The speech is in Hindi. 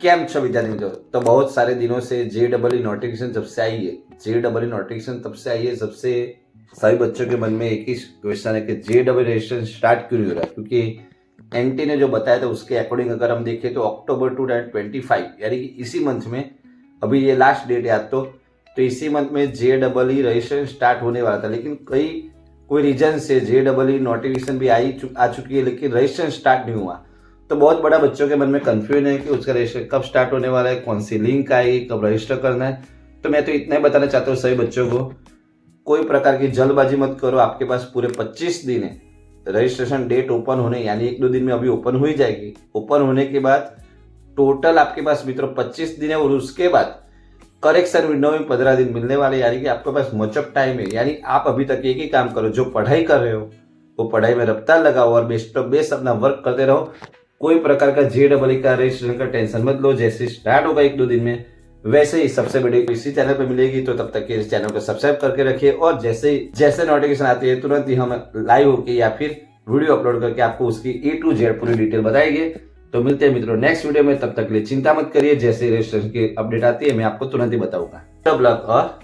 कैम छो विद्यार्थी मित्रों। तो बहुत सारे दिनों से JEE नोटिफिकेशन जब से आई है, JEE नोटिफिकेशन तब से आई है, सबसे सभी बच्चों के मन में एक ही क्वेश्चन है कि JEE रजिस्ट्रेशन स्टार्ट क्यों नहीं हो रहा है। क्योंकि एनटी ने जो बताया था उसके अकॉर्डिंग अगर हम देखें तो अक्टूबर 2025 यानी कि इसी मंथ में, अभी ये लास्ट डेट याद तो इसी मंथ में JEE रजिस्ट्रेशन स्टार्ट होने वाला था, लेकिन कोई रीजन से JEE नोटिफिकेशन भी आ चुकी है, लेकिन रजिस्ट्रेशन स्टार्ट नहीं हुआ। तो बहुत बड़ा बच्चों के मन में कंफ्यूजन है कि उसका रजिस्टर कब स्टार्ट होने वाला है, कौन सी लिंक आएगी, कब रजिस्टर करना है। तो मैं तो इतना ही बताना चाहता हूँ सभी बच्चों को, कोई प्रकार की जल्दबाजी मत करो। आपके पास पूरे 25 दिन है रजिस्ट्रेशन डेट ओपन होने, यानी 1-2 दिन में अभी ओपन हो ही जाएगी। ओपन होने के बाद टोटल आपके पास मित्रों 25 दिन है, और उसके बाद करेक्शन विंडो में 15 दिन मिलने वाले, यानी कि आपके पास मच ऑफ टाइम है। यानी आप अभी तक एक ही काम करो, जो पढ़ाई कर रहे हो वो पढ़ाई में रफ्तार लगाओ और बेस्ट ऑफ बेस्ट अपना वर्क करते रहो। कोई प्रकार का JEE का रजिस्ट्रेशन का टेंशन मत लो। जैसे स्टार्ट होगा 1-2 दिन में, वैसे ही सबसे बड़ी इसी चैनल पे मिलेगी। तो तब तक के इस चैनल को सब्सक्राइब करके रखिए, और जैसे नोटिफिकेशन आती है तुरंत ही हम लाइव होके या फिर वीडियो अपलोड करके आपको उसकी A to Z पूरी डिटेल बताएंगे। तो मिलते हैं मित्रों नेक्स्ट वीडियो में, तब तक के लिए चिंता मत करिए। जैसे रजिस्ट्रेशन की अपडेट आती है मैं आपको तुरंत ही बताऊंगा। तब लक और